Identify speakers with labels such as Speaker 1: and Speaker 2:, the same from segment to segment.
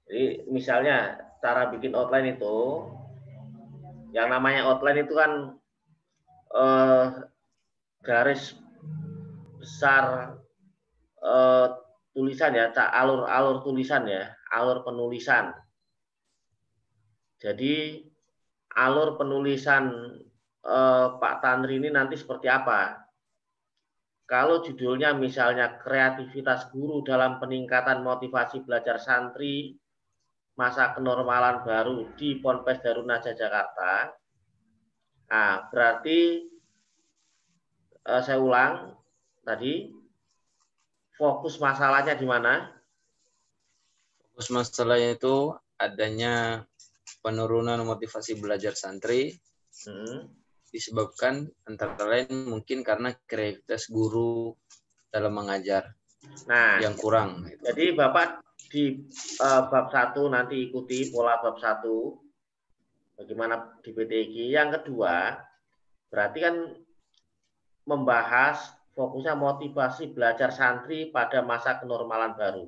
Speaker 1: Jadi misalnya cara bikin outline itu, yang namanya outline itu kan garis besar tulisan ya, alur tulisan ya, alur penulisan. Jadi alur penulisan Pak Tanri ini nanti seperti apa? Kalau judulnya misalnya kreativitas guru dalam peningkatan motivasi belajar santri masa kenormalan baru di Ponpes Darun Najah Jakarta, nah berarti saya ulang tadi, fokus masalahnya di mana?
Speaker 2: Fokus masalahnya itu adanya penurunan motivasi belajar santri disebabkan antara lain mungkin karena kreativitas guru dalam mengajar yang kurang.
Speaker 1: Jadi Bapak di bab 1 nanti ikuti pola bab 1 bagaimana di PTG. Yang kedua, berarti kan membahas fokusnya motivasi belajar santri pada masa kenormalan baru.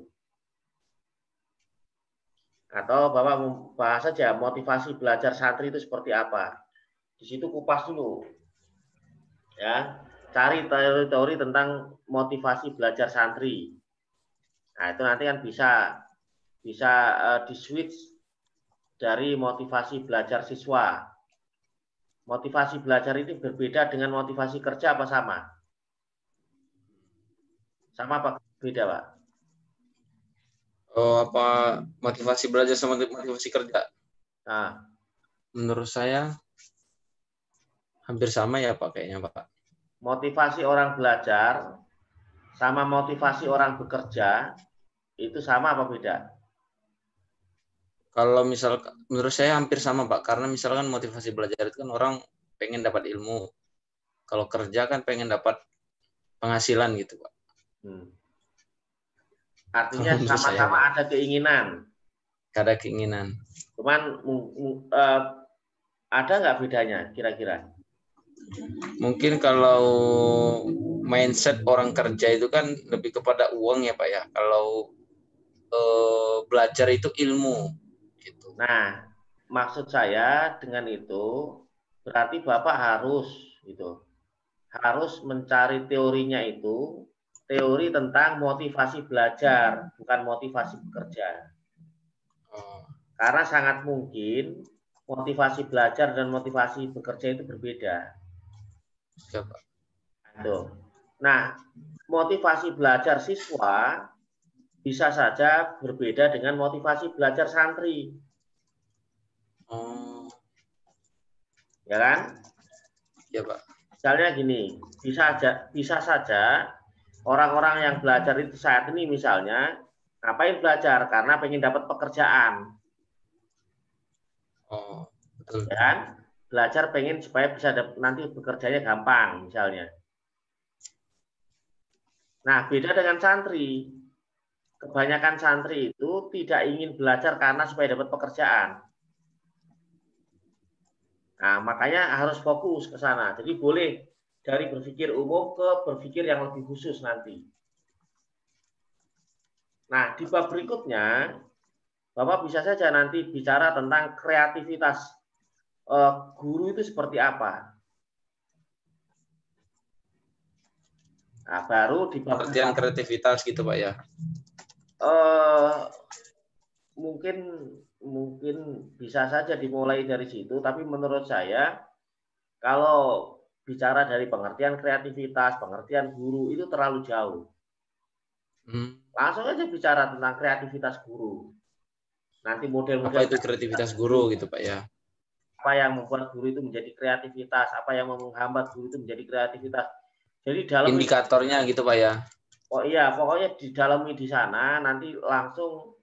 Speaker 1: Atau Bapak membahas saja motivasi belajar santri itu seperti apa. Di situ kupas dulu. Ya, cari teori-teori tentang motivasi belajar santri. Nah, itu nanti kan bisa di-switch dari motivasi belajar siswa. Motivasi belajar ini berbeda dengan motivasi kerja apa sama? Sama apa beda, Pak?
Speaker 2: Oh, apa motivasi belajar sama motivasi kerja?
Speaker 1: Nah,
Speaker 2: menurut saya hampir sama ya Pak kayaknya Pak.
Speaker 1: Motivasi orang belajar sama motivasi orang bekerja itu sama apa beda?
Speaker 2: Kalau misal menurut saya hampir sama Pak, karena misalkan motivasi belajar itu kan orang pengen dapat ilmu. Kalau kerja kan pengen dapat penghasilan gitu Pak.
Speaker 1: Artinya sama-sama ada keinginan.
Speaker 2: Ada keinginan.
Speaker 1: Cuman ada nggak bedanya kira-kira?
Speaker 2: Mungkin kalau mindset orang kerja itu kan lebih kepada uang ya Pak ya. Kalau belajar itu ilmu. Gitu.
Speaker 1: Nah, maksud saya dengan itu berarti Bapak harus mencari teorinya itu, teori tentang motivasi belajar, bukan motivasi bekerja. Karena sangat mungkin motivasi belajar dan motivasi bekerja itu berbeda. Nah, motivasi belajar siswa bisa saja berbeda dengan motivasi belajar santri. Ya kan?
Speaker 2: Ya Pak.
Speaker 1: Misalnya gini, bisa saja orang-orang yang belajar itu saat ini misalnya ngapain belajar? Karena pengen dapat pekerjaan.
Speaker 2: Betul.
Speaker 1: Dan belajar pengen supaya bisa nanti bekerjanya gampang misalnya. Nah, beda dengan santri. Kebanyakan santri itu tidak ingin belajar karena supaya dapat pekerjaan. Nah, makanya harus fokus ke sana. Jadi boleh dari berpikir umum ke berpikir yang lebih khusus nanti. Nah, di bab berikutnya, Bapak bisa saja nanti bicara tentang kreativitas guru itu seperti apa. Nah, baru di bab
Speaker 2: pengertian kreativitas gitu Pak ya.
Speaker 1: Mungkin bisa saja dimulai dari situ, tapi menurut saya kalau bicara dari pengertian kreativitas, pengertian guru itu terlalu jauh. Langsung aja bicara tentang kreativitas guru. Nanti model-model
Speaker 2: apa itu kreativitas guru gitu Pak ya.
Speaker 1: Apa yang membuat guru itu menjadi kreativitas, apa yang menghambat guru itu menjadi kreativitas. Jadi dalam
Speaker 2: indikatornya gitu Pak ya.
Speaker 1: Oh iya, pokoknya di dalamnya di sana nanti langsung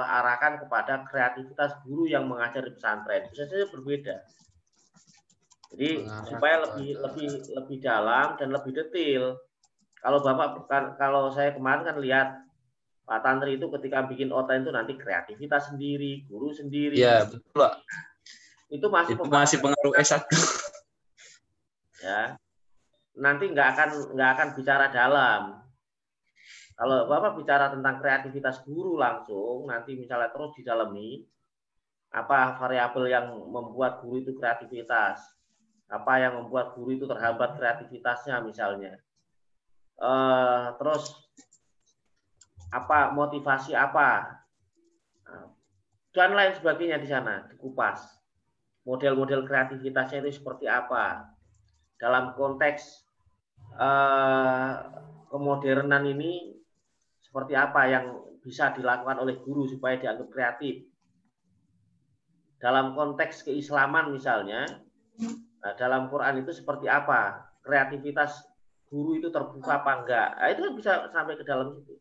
Speaker 1: arahkan kepada kreativitas guru yang mengajar di pesantren. Bisa saja berbeda. Jadi supaya lebih dalam dan lebih detail. Kalau saya kemarin kan lihat Pak Tantri itu ketika bikin outline itu nanti kreativitas sendiri, guru sendiri.
Speaker 2: Iya, betul Pak.
Speaker 1: Itu masih
Speaker 2: pengaruh S1.
Speaker 1: Ya. Nanti nggak akan bicara dalam. Kalau Bapak bicara tentang kreativitas guru langsung, nanti misalnya terus didalami, apa variabel yang membuat guru itu kreativitas, apa yang membuat guru itu terhambat kreativitasnya misalnya. Terus apa motivasi apa, dan lain sebagainya di sana dikupas. Model-model kreativitasnya itu seperti apa dalam konteks kemodernan ini, seperti apa yang bisa dilakukan oleh guru supaya dianggap kreatif. Dalam konteks keislaman misalnya, dalam Quran itu seperti apa? Kreativitas guru itu terbuka apa enggak? Nah, itu kan bisa sampai ke dalam situ.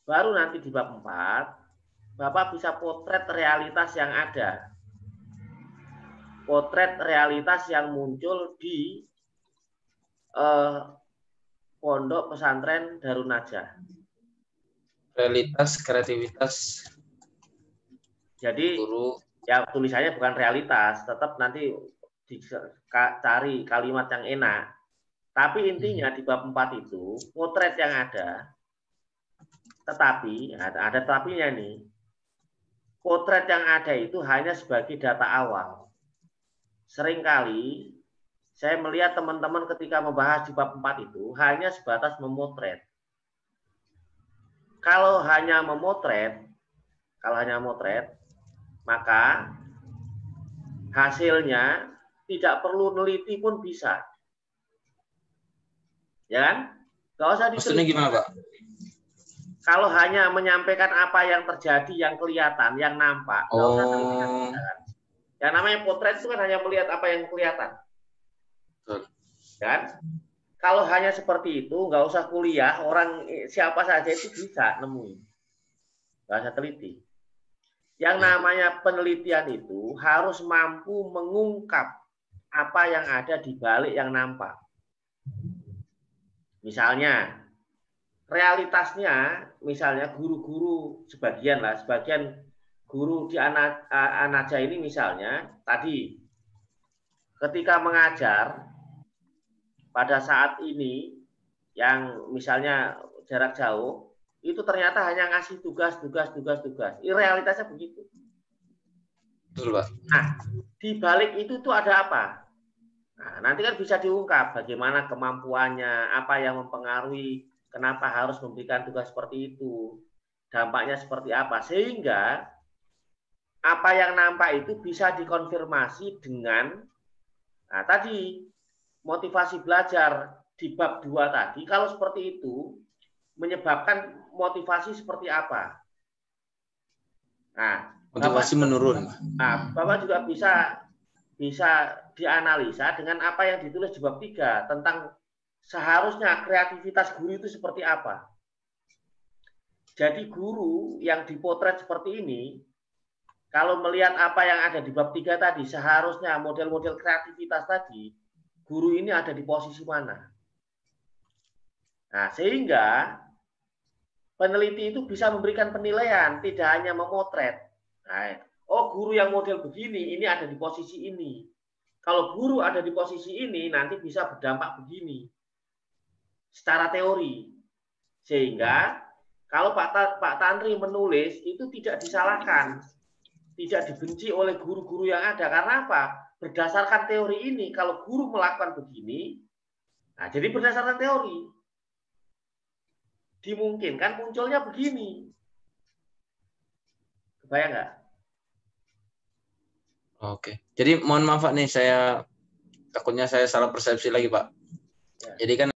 Speaker 1: Baru nanti di bab 4, Bapak bisa potret realitas yang ada. Potret realitas yang muncul di pondok pesantren Darun Najah.
Speaker 2: Realitas, kreativitas.
Speaker 1: Jadi
Speaker 2: guru.
Speaker 1: Ya tulisannya bukan realitas, tetap nanti dicari kalimat yang enak. Tapi intinya di bab 4 itu potret yang ada. Tetapi ada tapinya nih. Potret yang ada itu hanya sebagai data awal. Seringkali saya melihat teman-teman ketika membahas di bab 4 itu hanya sebatas memotret. Kalau hanya memotret, maka hasilnya tidak perlu neliti pun bisa. Ya kan? Gak usah diteliti.
Speaker 2: Maksudnya gimana, Pak?
Speaker 1: Kalau hanya menyampaikan apa yang terjadi, yang kelihatan, yang nampak, gak usah teliti. Yang namanya potret itu kan hanya melihat apa yang kelihatan. Kan? Kalau hanya seperti itu, nggak usah kuliah, orang siapa saja itu bisa nemuin. Nggak usah teliti. Yang namanya penelitian itu harus mampu mengungkap apa yang ada di balik yang nampak. Misalnya, realitasnya, misalnya guru-guru sebagian guru di Anaja ini misalnya, tadi ketika mengajar, pada saat ini yang misalnya jarak jauh itu ternyata hanya ngasih tugas. Ini realitasnya begitu.
Speaker 2: Betul, Pak.
Speaker 1: Nah, di balik itu tuh ada apa? Nah, nanti kan bisa diungkap bagaimana kemampuannya, apa yang mempengaruhi, kenapa harus memberikan tugas seperti itu, dampaknya seperti apa, sehingga apa yang nampak itu bisa dikonfirmasi dengan tadi motivasi belajar di bab 2 tadi, kalau seperti itu menyebabkan motivasi seperti apa. Nah,
Speaker 2: motivasi menurun.
Speaker 1: Nah, Bapak juga bisa dianalisa dengan apa yang ditulis di bab 3 tentang seharusnya kreativitas guru itu seperti apa. Jadi guru yang dipotret seperti ini, kalau melihat apa yang ada di bab 3 tadi, seharusnya model-model kreativitas tadi, guru ini ada di posisi mana. Nah, sehingga peneliti itu bisa memberikan penilaian, tidak hanya memotret. Nah, oh, guru yang model begini, ini ada di posisi ini. Kalau guru ada di posisi ini, nanti bisa berdampak begini. Secara teori. Sehingga, kalau Pak Tantri menulis, itu tidak disalahkan. Tidak dibenci oleh guru-guru yang ada. Karena apa? Berdasarkan teori ini, kalau guru melakukan begini, nah jadi berdasarkan teori, dimungkinkan munculnya begini. Kebayang nggak?
Speaker 2: Oke. Jadi mohon maaf Pak nih, takutnya saya salah persepsi lagi Pak. Ya. Jadi kan